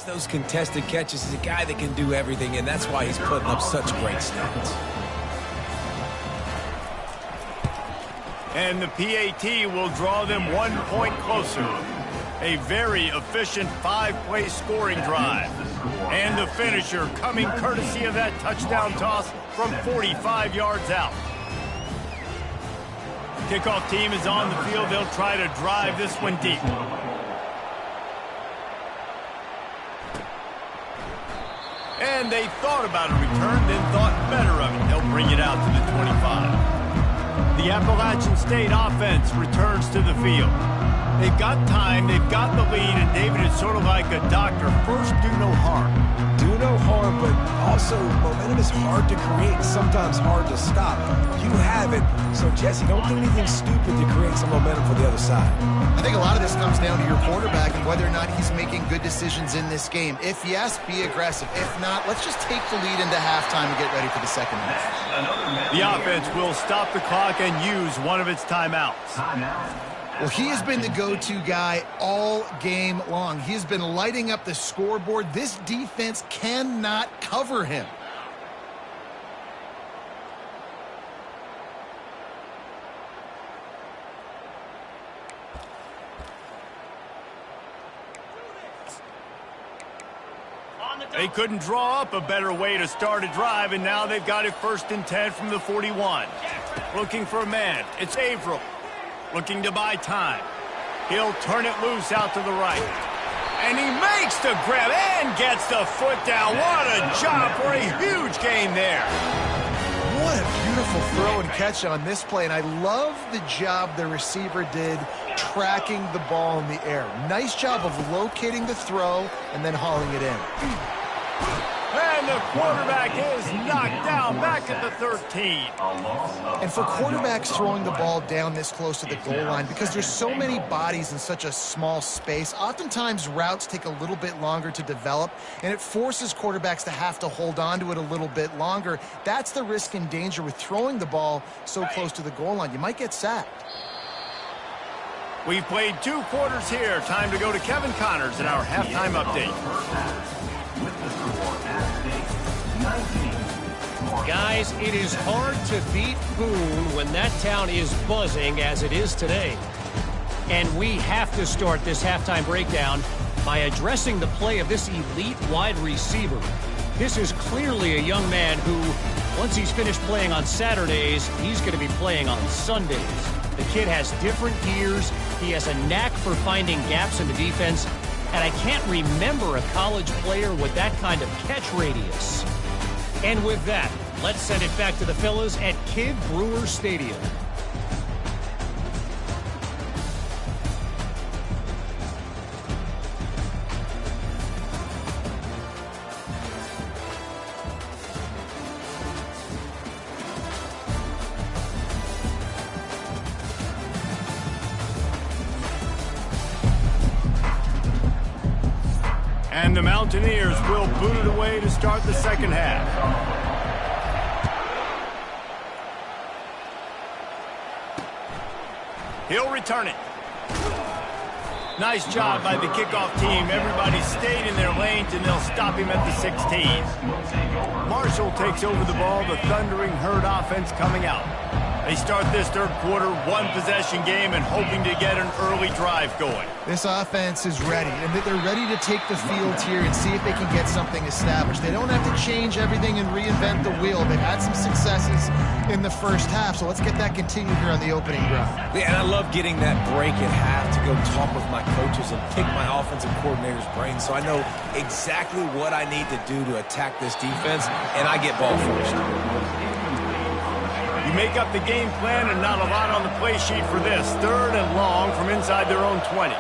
those contested catches. He's a guy that can do everything, and that's why he's putting up such great stats. And the PAT will draw them 1 point closer. A very efficient 5-play scoring drive. And the finisher coming courtesy of that touchdown toss from 45 yards out. Kickoff team is on the field. They'll try to drive this one deep. And they thought about a return, then thought better of it. They'll bring it out to the 25. The Appalachian State offense returns to the field. They've got time, they've got the lead, and David is sort of like a doctor. First, do no harm. Do no harm, but also momentum is hard to create, sometimes hard to stop. You have it, so Jesse, don't do anything stupid to create some momentum for the other side. I think a lot of this comes down to your quarterback and whether or not he's making good decisions in this game. If yes, be aggressive. If not, let's just take the lead into halftime and get ready for the second half. The offense will stop the clock and use one of its timeouts. Well, he has been the go-to guy all game long. He has been lighting up the scoreboard. This defense cannot cover him. They couldn't draw up a better way to start a drive, and now they've got it 1st and 10 from the 41. Looking for a man. It's Averill. Looking to buy time. He'll turn it loose out to the right. And he makes the grab and gets the foot down. What a job for a huge gain there. What a beautiful throw and catch on this play. And I love the job the receiver did tracking the ball in the air. Nice job of locating the throw and then hauling it in. And the quarterback is knocked down back at the 13. And for quarterbacks throwing the ball down this close to the goal line, because there's so many bodies in such a small space, oftentimes routes take a little bit longer to develop, and it forces quarterbacks to have to hold on to it a little bit longer. That's the risk and danger with throwing the ball so close to the goal line. You might get sacked. We've played 2 quarters here. Time to go to Kevin Connors in our halftime update. Guys, it is hard to beat Boone when that town is buzzing as it is today. And we have to start this halftime breakdown by addressing the play of this elite wide receiver. This is clearly a young man who, once he's finished playing on Saturdays, he's going to be playing on Sundays. The kid has different gears. He has a knack for finding gaps in the defense. And I can't remember a college player with that kind of catch radius. And with that, let's send it back to the fellas at Kidd Brewer Stadium. And the Mountaineers will boot it away to start the second half. He'll return it. Nice job by the kickoff team. Everybody stayed in their lanes, and they'll stop him at the 16. Marshall takes over the ball. The Thundering Herd offense coming out. They start this third quarter, 1-possession game, and hoping to get an early drive going. This offense is ready, and they're ready to take the field here and see if they can get something established. They don't have to change everything and reinvent the wheel. They've had some successes in the first half, so let's get that continued here on the opening drive. Yeah, and I love getting that break at half to go talk with my coaches and pick my offensive coordinator's brains, so I know exactly what I need to do to attack this defense, and I get ball first. You make up the game plan and not a lot on the play sheet for this. 3rd and long from inside their own 20.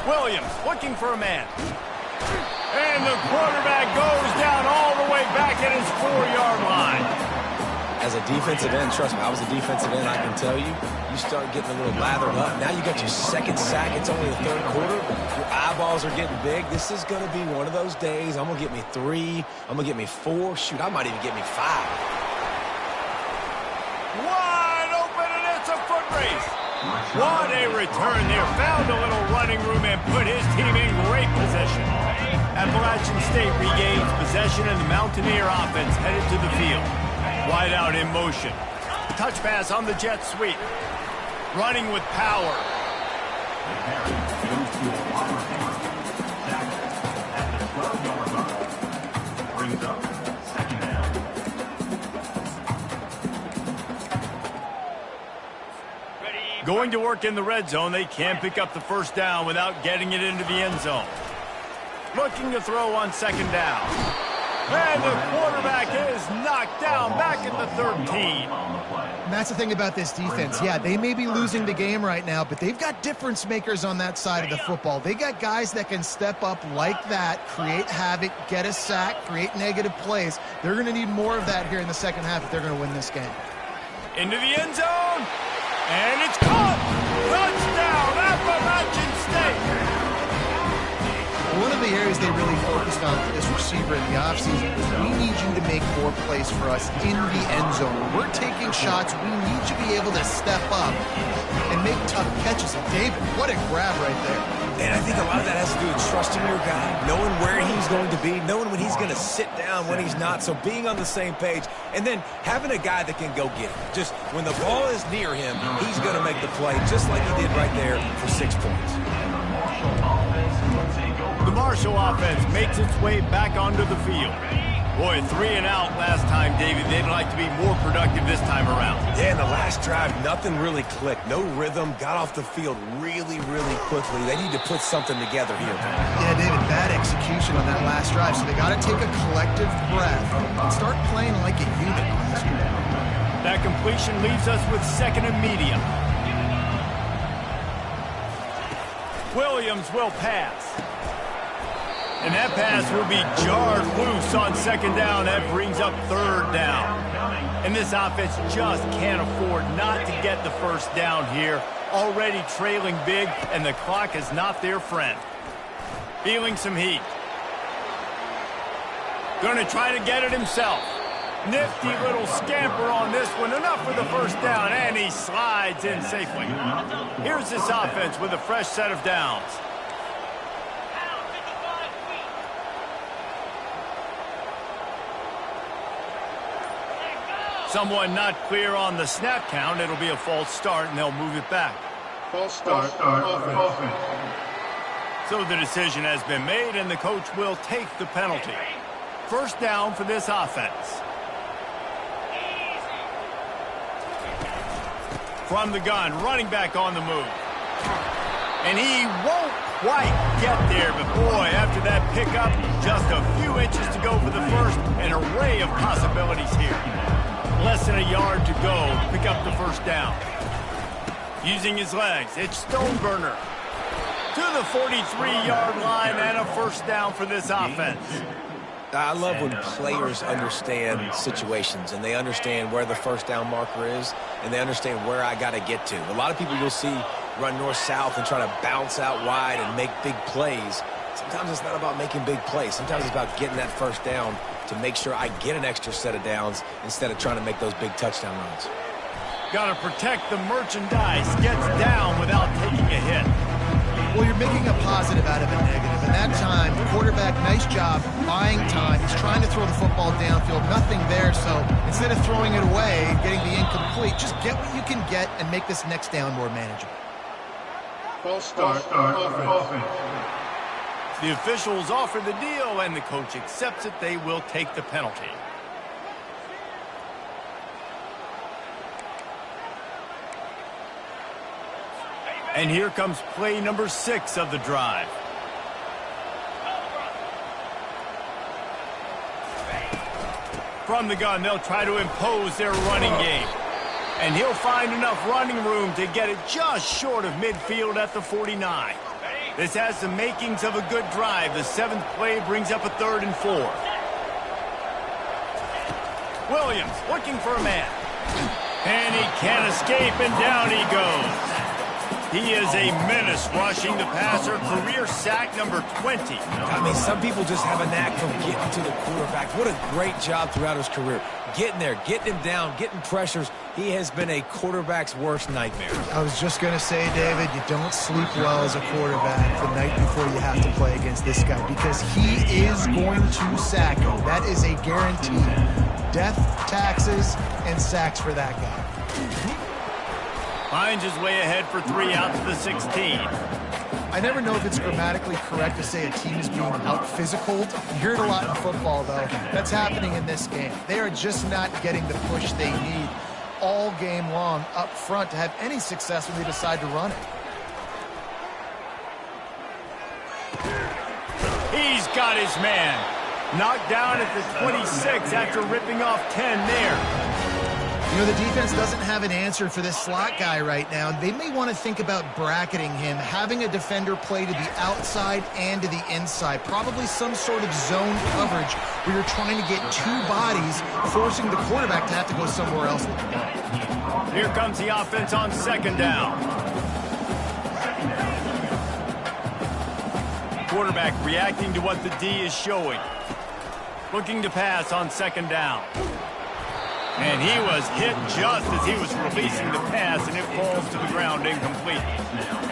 Williams looking for a man. And the quarterback goes down all the way back at his 4-yard line. As a defensive end, trust me, I was a defensive end, I can tell you, you start getting a little lathered up. Now you got your 2nd sack. It's only the 3rd quarter. Your eyeballs are getting big. This is going to be one of those days. I'm going to get me 3. I'm going to get me 4. Shoot, I might even get me 5. Wide open, and it's a foot race. What a return there. Found a little running room and put his team in great position. Appalachian State regains possession and the Mountaineer offense headed to the field. Wide out in motion. Touch pass on the jet sweep. Running with power. Going to work in the red zone. They can't pick up the first down without getting it into the end zone. Looking to throw on second down. And the quarterback is knocked down back at the 13. And that's the thing about this defense. Yeah, they may be losing the game right now, but they've got difference makers on that side of the football. They got guys that can step up like that, create havoc, get a sack, create negative plays. They're going to need more of that here in the second half if they're going to win this game. Into the end zone. And it's caught! Touchdown, Appalachian State! One of the areas they really focused on for this receiver in the offseason was we need you to make more plays for us in the end zone. When we're taking shots, we need you to be able to step up and make tough catches. And David, what a grab right there. And I think a lot of that has to do with trusting your guy, knowing where he's going to be, knowing when he's going to sit down, when he's not. So being on the same page, and then having a guy that can go get it. Just when the ball is near him, he's going to make the play, just like he did right there for 6 points. The Marshall offense makes its way back onto the field. Boy, 3 and out last time, David. They'd like to be more productive this time around. Yeah, in the last drive, nothing really clicked. No rhythm, got off the field really, really quickly. They need to put something together here. Yeah, David, bad execution on that last drive. So they got to take a collective breath and start playing like a unit on this one. That completion leaves us with second and medium. Williams will pass. And that pass will be jarred loose on second down. That brings up third down. And this offense just can't afford not to get the first down here. Already trailing big, and the clock is not their friend. Feeling some heat. Going to try to get it himself. Nifty little scamper on this one. Enough for the first down, and he slides in safely. Here's this offense with a fresh set of downs. Someone not clear on the snap count. It'll be a false start, and they'll move it back. False start, offense. So the decision has been made, and the coach will take the penalty. First down for this offense. From the gun, running back on the move. And he won't quite get there, but boy, after that pickup, just a few inches to go for the first. An array of possibilities here. Less than a yard to go, pick up the first down. Using his legs, it's Stoneburner. To the 43-yard line and a first down for this offense. I love when players understand situations and they understand where the first down marker is and they understand where I got to get to. A lot of people you'll see run north-south and try to bounce out wide and make big plays. Sometimes it's not about making big plays. Sometimes it's about getting that first down to make sure I get an extra set of downs instead of trying to make those big touchdown runs. Got to protect the merchandise. Gets down without taking a hit. Well, you're making a positive out of a negative. And that time, the quarterback, nice job, buying time. He's trying to throw the football downfield. Nothing there. So instead of throwing it away and getting the incomplete, just get what you can get and make this next down more manageable. False start, offense. The officials offer the deal, and the coach accepts it. They will take the penalty. And here comes play number 6 of the drive. From the gun, they'll try to impose their running game. And he'll find enough running room to get it just short of midfield at the 49. This has the makings of a good drive. The 7th play brings up a 3rd and 4. Williams looking for a man. And he can't escape, and down he goes. He is a menace rushing the passer. Career sack number 20. I mean, some people just have a knack for getting to the quarterback. What a great job throughout his career. Getting there, getting him down, getting pressures. He has been a quarterback's worst nightmare. I was just going to say, David, you don't sleep well as a quarterback the night before you have to play against this guy because he is going to sack you. That is a guarantee. Death, taxes, and sacks for that guy. Finds his way ahead for 3 out to the 16. I never know if it's grammatically correct to say a team is being out-physicaled. You hear it a lot in football, though. That's happening in this game. They are just not getting the push they need all game long up front to have any success when they decide to run it. He's got his man. Knocked down at the 26 after ripping off 10 there. You know, the defense doesn't have an answer for this slot guy right now. They may want to think about bracketing him, having a defender play to the outside and to the inside. Probably some sort of zone coverage where you're trying to get 2 bodies, forcing the quarterback to have to go somewhere else with the ball. Here comes the offense on 2nd down. Quarterback reacting to what the D is showing. Looking to pass on 2nd down. And he was hit just as he was releasing the pass, and it falls to the ground incomplete.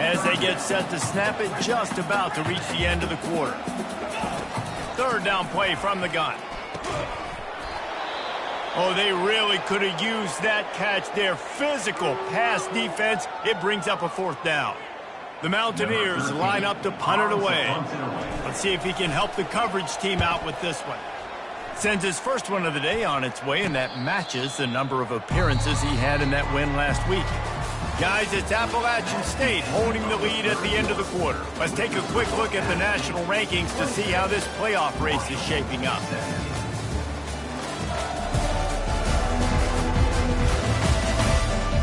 As they get set to snap it, just about to reach the end of the quarter. 3rd down play from the gun. Oh, they really could have used that catch there. Physical pass defense. It brings up a 4th down. The Mountaineers line up to punt it away. Let's see if he can help the coverage team out with this one. Sends his first one of the day on its way, and that matches the number of appearances he had in that win last week. Guys, it's Appalachian State holding the lead at the end of the quarter. Let's take a quick look at the national rankings to see how this playoff race is shaping up.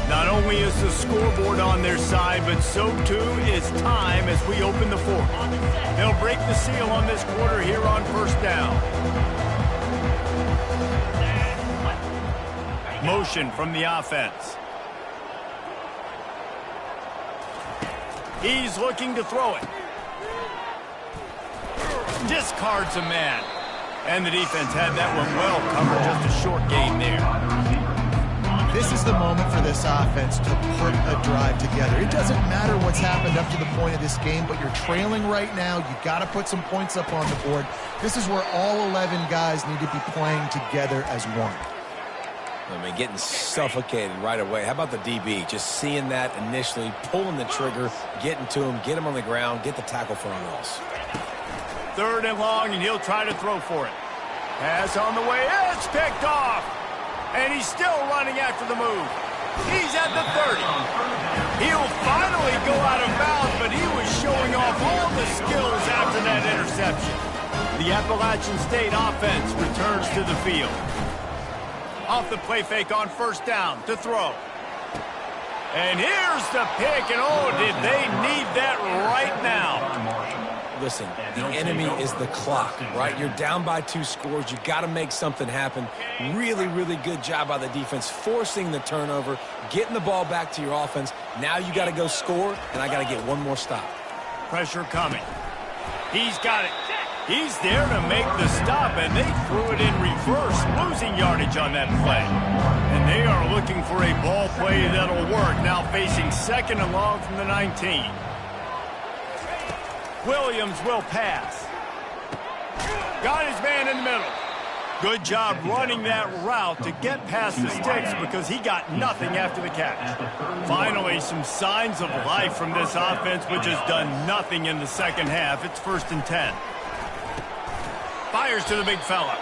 Not only is the scoreboard on their side, but so too is time as we open the 4th. They'll break the seal on this quarter here on 1st down. Motion from the offense. He's looking to throw it. Discards a man. And the defense had that one well covered. Just a short gain there. This is the moment for this offense to put a drive together. It doesn't matter what's happened up to the point of this game, but you're trailing right now. You got to put some points up on the board. This is where all 11 guys need to be playing together as one. I mean, getting suffocated right away. How about the DB? Just seeing that initially, pulling the trigger, getting to him, get him on the ground, get the tackle for a loss. 3rd and long, and he'll try to throw for it. Pass on the way. It's picked off. And he's still running after the move. He's at the 30. He'll finally go out of bounds, but he was showing off all the skills after that interception. The Appalachian State offense returns to the field. Off the play fake on 1st down to throw. And here's the pick, and oh, did they need that right now. Listen, the enemy is the clock, right? You're down by 2 scores. You got to make something happen. Really, really good job by the defense, forcing the turnover, getting the ball back to your offense. Now you got to go score, and I got to get one more stop. Pressure coming. He's got it. He's there to make the stop, and they threw it in reverse, losing yardage on that play. And they are looking for a ball play that'll work, now facing 2nd and long from the 19. Williams will pass. Got his man in the middle. Good job running that route to get past the sticks because he got nothing after the catch. Finally, some signs of life from this offense, which has done nothing in the 2nd half. It's 1st and 10. Fires to the big fella.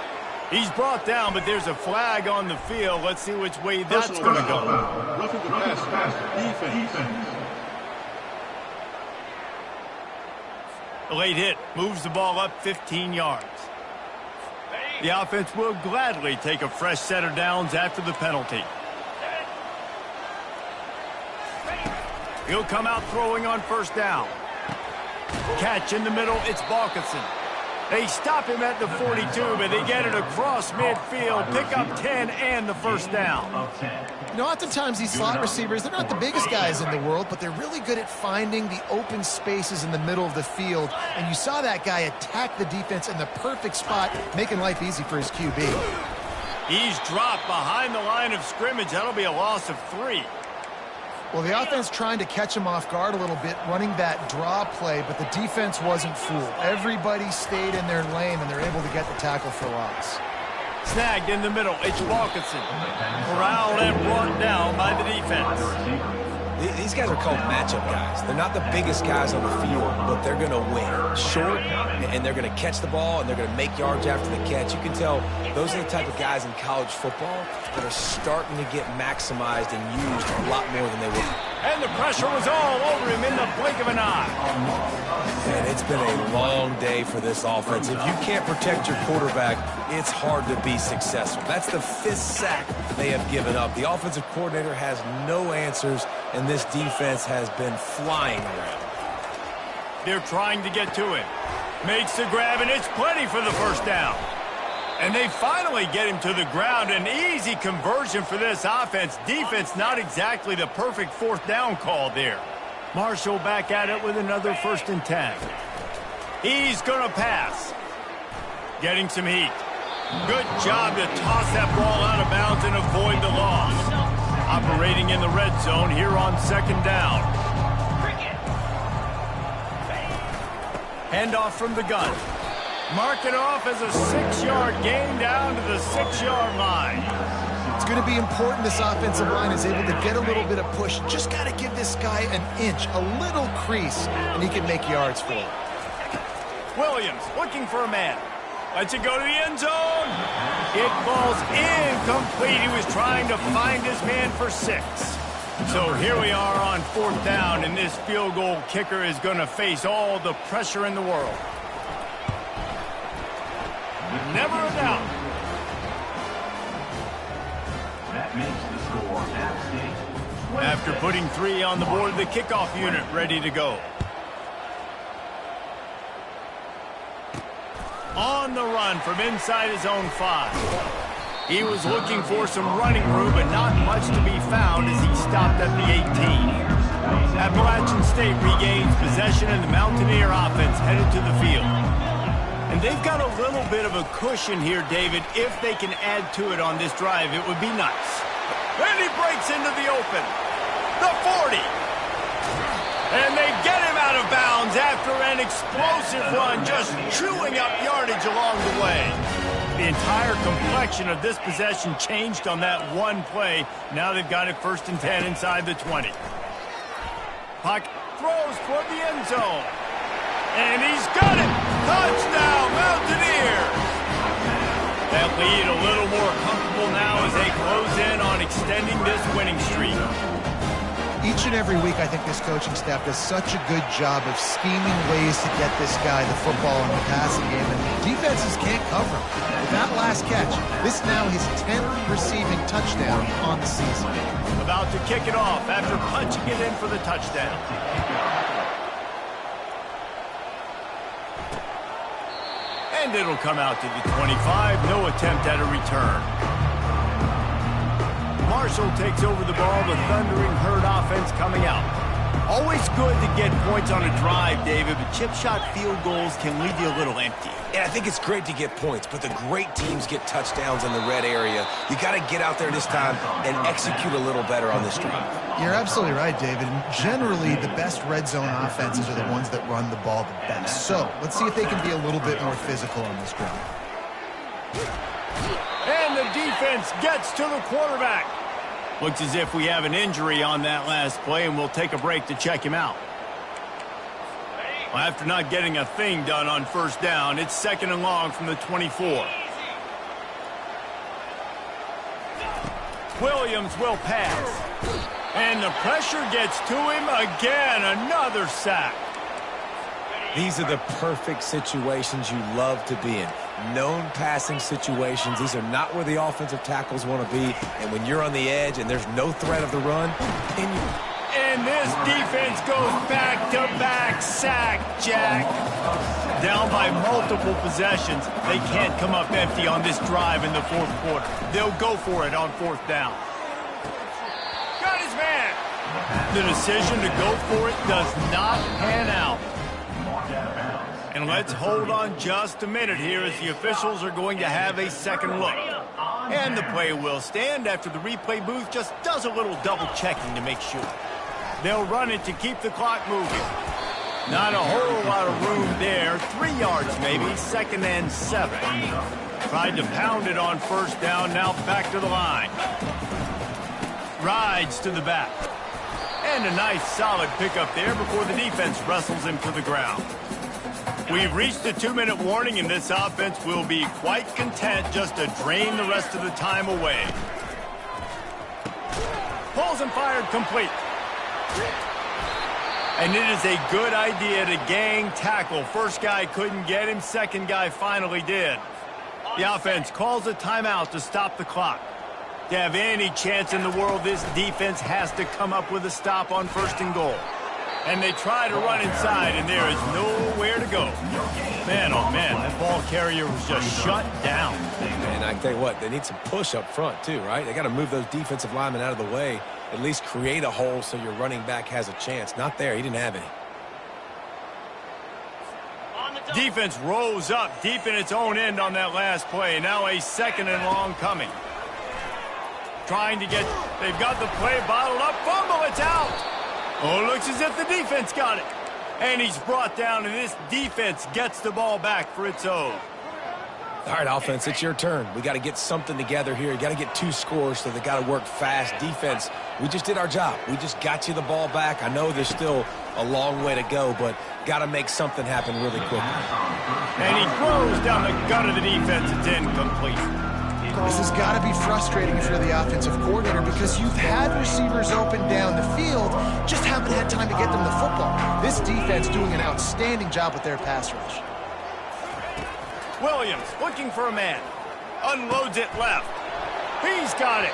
He's brought down, but there's a flag on the field. Let's see which way that's going to go. Roughing the pass. Defense. The late hit moves the ball up 15 yards. The offense will gladly take a fresh set of downs after the penalty. He'll come out throwing on 1st down. Catch in the middle, it's Balkinson. They stop him at the 42, but they get it across midfield, pick up 10 and the first down. You know, oftentimes these slot receivers, they're not the biggest guys in the world, but they're really good at finding the open spaces in the middle of the field. And you saw that guy attack the defense in the perfect spot, making life easy for his QB. He's dropped behind the line of scrimmage. That'll be a loss of 3. Well, the offense trying to catch him off guard a little bit, running that draw play, but the defense wasn't fooled. Everybody stayed in their lane, and they're able to get the tackle for loss. Snagged in the middle. It's Walkinson. Corralled and brought down by the defense. These guys are called matchup guys. They're not the biggest guys on the field, but they're going to win. Short, and they're going to catch the ball, and they're going to make yards after the catch. You can tell those are the type of guys in college football that are starting to get maximized and used a lot more than they were. And the pressure was all over him in the blink of an eye. Man, it's been a long day for this offense. If you can't protect your quarterback, it's hard to be successful. That's the 5th sack they have given up. The offensive coordinator has no answers, and this defense has been flying around. They're trying to get to him. Makes the grab, and it's plenty for the first down. And they finally get him to the ground. An easy conversion for this offense. Defense not exactly the perfect 4th down call there. Marshall back at it with another 1st and 10. He's going to pass. Getting some heat. Good job to toss that ball out of bounds and avoid the loss. Operating in the red zone here on 2nd down. Handoff from the gun. Mark it off as a 6-yard gain down to the 6-yard line. It's going to be important this offensive line is able to get a little bit of push. Just got to give this guy an inch, a little crease, and he can make yards for it. Williams looking for a man. Lets it go to the end zone. It falls incomplete. He was trying to find his man for 6. So here we are on 4th down, and this field goal kicker is going to face all the pressure in the world. Never a doubt. That makes the score App State. After putting 3 on the board, the kickoff unit ready to go. On the run from inside his own 5. He was looking for some running room, but not much to be found as he stopped at the 18. Appalachian State regains possession, and the Mountaineer offense headed to the field. And they've got a little bit of a cushion here, David. If they can add to it on this drive, it would be nice. And he breaks into the open. The 40. And they get him out of bounds after an explosive run, just chewing up yardage along the way. The entire complexion of this possession changed on that one play. Now they've got it 1st and 10 inside the 20. Pocket throws toward the end zone. And he's got it! Touchdown, Mountaineers! That lead a little more comfortable now as they close in on extending this winning streak. Each and every week, I think this coaching staff does such a good job of scheming ways to get this guy the football in the passing game, and defenses can't cover him. With that last catch, this now his 10th receiving touchdown on the season. About to kick it off after punching it in for the touchdown. And it'll come out to the 25. No attempt at a return. Marshall takes over the ball. The Thundering Herd offense coming out. Always good to get points on a drive, David, but chip shot field goals can leave you a little empty. Yeah, I think it's great to get points, but the great teams get touchdowns in the red area. You got to get out there this time and execute a little better on this drive. You're absolutely right, David. Generally, the best red zone offenses are the ones that run the ball the best. So let's see if they can be a little bit more physical on this drive. And the defense gets to the quarterback. Looks as if we have an injury on that last play, and we'll take a break to check him out. Well, after not getting a thing done on 1st down, it's 2nd and long from the 24. Williams will pass. And the pressure gets to him again. Another sack. These are the perfect situations you love to be in. Known passing situations. These are not where the offensive tackles want to be. And when you're on the edge and there's no threat of the run, And this defense goes back-to-back sack, Jack. Down by multiple possessions, they can't come up empty on this drive in the fourth quarter. They'll go for it on fourth down. Got his man. The decision to go for it does not pan out. And let's hold on just a minute here as the officials are going to have a second look. And the play will stand after the replay booth just does a little double checking to make sure. They'll run it to keep the clock moving. Not a whole lot of room there. 3 yards maybe, 2nd and 7. Tried to pound it on first down, now back to the line. Rides to the back. And a nice solid pickup there before the defense wrestles him to the ground. We've reached the 2-minute warning, and this offense will be quite content just to drain the rest of the time away. Pulls and fired complete. And it is a good idea to gang tackle. First guy couldn't get him, second guy finally did. The offense calls a timeout to stop the clock. To have any chance in the world, this defense has to come up with a stop on 1st and goal. And they try to run inside, and there is nowhere to go. Man, oh man, that ball carrier was just shut down. And I tell you what, they need some push up front too, right? They got to move those defensive linemen out of the way, at least create a hole so your running back has a chance. Not there, he didn't have any. Defense rose up deep in its own end on that last play. Now a 2nd and long coming. Trying to get, they've got the play bottled up, fumble, it's out. Oh, looks as if the defense got it. And he's brought down, and this defense gets the ball back for its own. All right, offense, it's your turn. We got to get something together here. You got to get 2 scores, so they got to work fast. Defense, we just did our job. We just got you the ball back. I know there's still a long way to go, but got to make something happen really quickly. And he throws down the gut of the defense. It's incomplete. This has got to be frustrating for the offensive coordinator because you've had receivers open down the field, just haven't had time to get them the football. This defense doing an outstanding job with their pass rush. Williams looking for a man. Unloads it left. He's got it.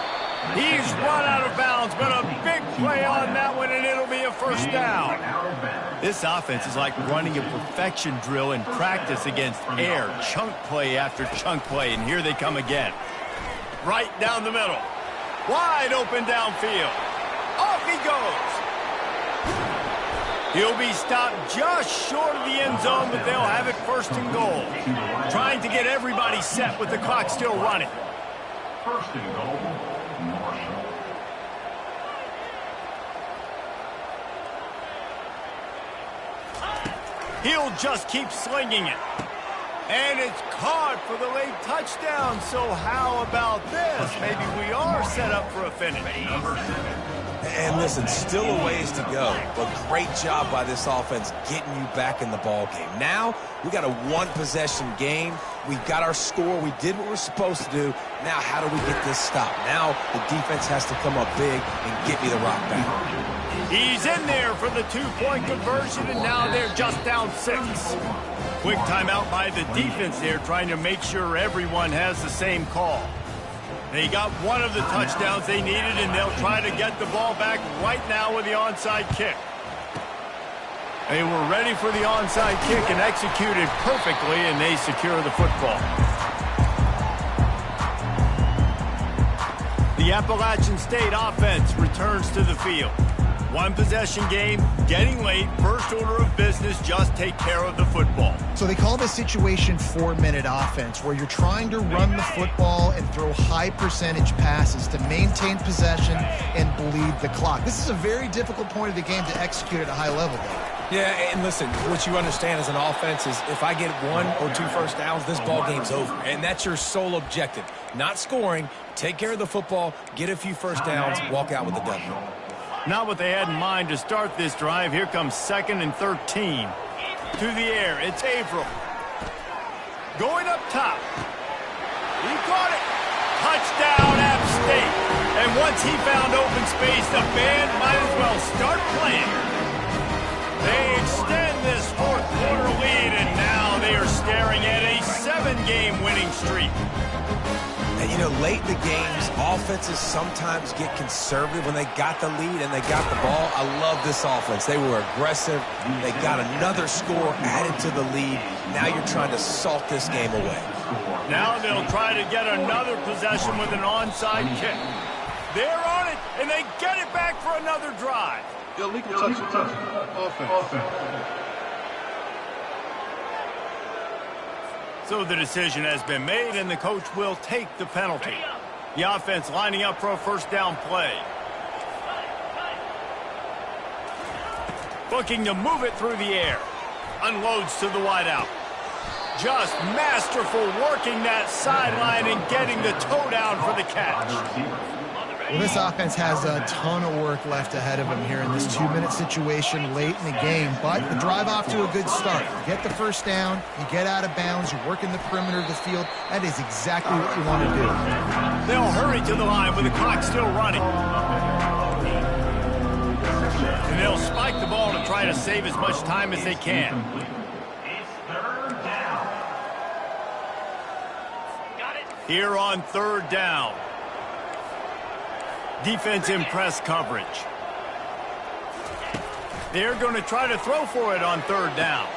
He's run out of bounds, but a big play on that one, and it'll be a 1st down. This offense is like running a perfection drill in practice against air. Chunk play after chunk play, and here they come again. Right down the middle. Wide open downfield. Off he goes. He'll be stopped just short of the end zone, but they'll have it 1st and goal. Trying to get everybody set with the clock still running. 1st and goal, Marshall. He'll just keep slinging it. And it's caught for the late touchdown. So how about this? Maybe we are set up for a finish. And listen, still a ways to go, but great job by this offense getting you back in the ball game. Now, we got a 1-possession game. We've got our score. We did what we're supposed to do. Now, how do we get this stopped? Now, the defense has to come up big and get me the rock back. He's in there for the 2-point conversion, and now they're just down 6. Quick timeout by the defense there, trying to make sure everyone has the same call. They got one of the touchdowns they needed, and they'll try to get the ball back right now with the onside kick. They were ready for the onside kick and executed perfectly, and they secure the football. The Appalachian State offense returns to the field. 1-possession game, getting late, first order of business, just take care of the football. So they call this situation 4-minute offense, where you're trying to run the football and throw high-percentage passes to maintain possession and bleed the clock. This is a very difficult point of the game to execute at a high level, though. Yeah, and listen, what you understand as an offense is if I get 1 or 2 first downs, this ball game's over. And that's your sole objective. Not scoring, take care of the football, get a few first downs, walk out with the W. Not what they had in mind to start this drive. Here comes 2nd and 13. To the air, it's Averill. Going up top. He caught it. Touchdown, App State. And once he found open space, the band might as well start playing. They extend this 4th quarter lead, and now they are staring at a 7-game winning streak. And, You know, late in the games, offenses sometimes get conservative when they got the lead and they got the ball. I love this offense. They were aggressive. They got another score added to the lead. Now you're trying to salt this game away. Now they'll try to get another possession with an onside kick. They're on it, and they get it back for another drive. Illegal touch. Offense. So the decision has been made, and the coach will take the penalty. The offense lining up for a first down play. Looking to move it through the air. Unloads to the wideout. Just masterful working that sideline and getting the toe down for the catch. Well, this offense has a ton of work left ahead of them here in this 2-minute situation late in the game, but the drive off to a good start. You get the first down, you get out of bounds, you're working the perimeter of the field. That is exactly what you want to do. They'll hurry to the line with the clock still running. And they'll spike the ball to try to save as much time as they can. Here on third down. Defense in press coverage. They're going to try to throw for it on third down.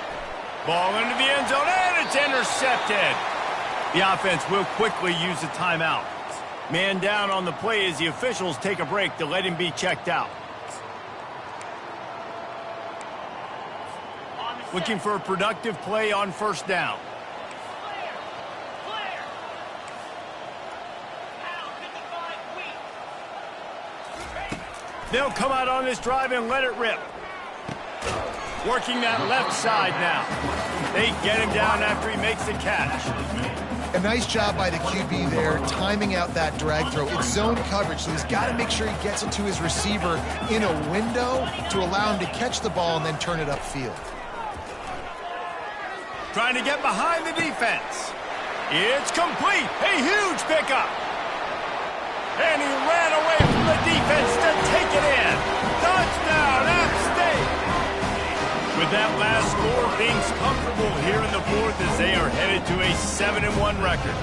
Ball into the end zone, and it's intercepted. The offense will quickly use a timeout. Man down on the play as the officials take a break to let him be checked out. Looking for a productive play on first down. They'll come out on this drive and let it rip. Working that left side now. They get him down after he makes the catch. A nice job by the QB there, timing out that drag throw. It's zone coverage, so he's got to make sure he gets it to his receiver in a window to allow him to catch the ball and then turn it upfield. Trying to get behind the defense. It's complete. A huge pickup. And he ran away from the defense to take it in. Touchdown, App State. With that last score, things comfortable here in the fourth as they are headed to a 7-1 record.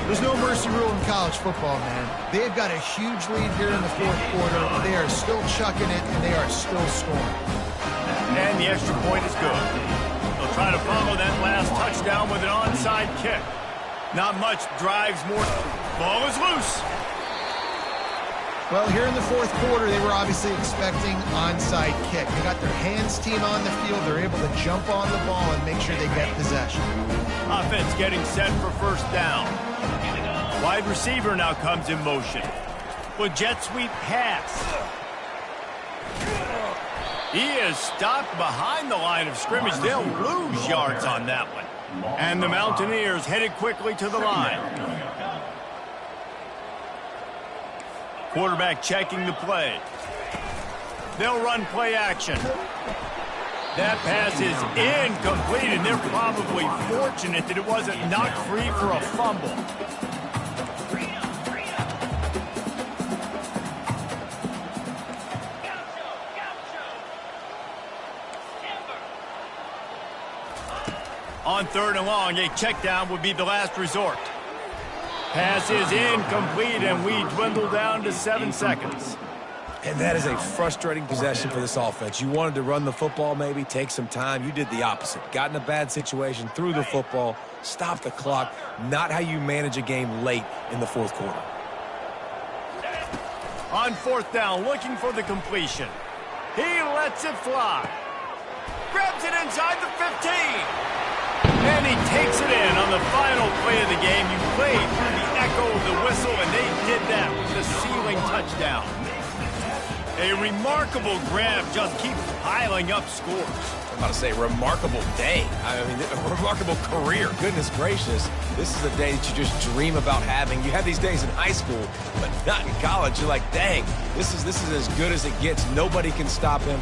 There's no mercy rule in college football, man. They've got a huge lead here in the fourth quarter. They are still chucking it, and they are still scoring. And the extra point is good. They'll try to follow that last touchdown with an onside kick. Not much drives more. Ball is loose. Well, here in the fourth quarter, they were obviously expecting onside kick. They got their hands team on the field. They're able to jump on the ball and make sure they get possession. Offense getting set for first down. Wide receiver now comes in motion. With jet sweep pass. He is stopped behind the line of scrimmage. They'll lose yards on that one. And the Mountaineers headed quickly to the line. Quarterback checking the play. They'll run play action. That pass is incomplete, and they're probably fortunate that it wasn't knocked free for a fumble. On third and long, a check down would be the last resort. Pass is incomplete, and we dwindle down to 7 seconds. And that is a frustrating possession for this offense. You wanted to run the football, maybe take some time. You did the opposite. Got in a bad situation, threw the football, stopped the clock. Not how you manage a game late in the fourth quarter. On fourth down, looking for the completion. He lets it fly. Grabs it inside the 15. And he takes it in on the final play of the game. You played through the echo of the whistle, and they did that with the ceiling touchdown. A remarkable grab just keeps piling up scores. I'm about to say remarkable day. I mean, a remarkable career. Goodness gracious. This is a day that you just dream about having. You have these days in high school, but not in college. You're like, dang, this is as good as it gets. Nobody can stop him.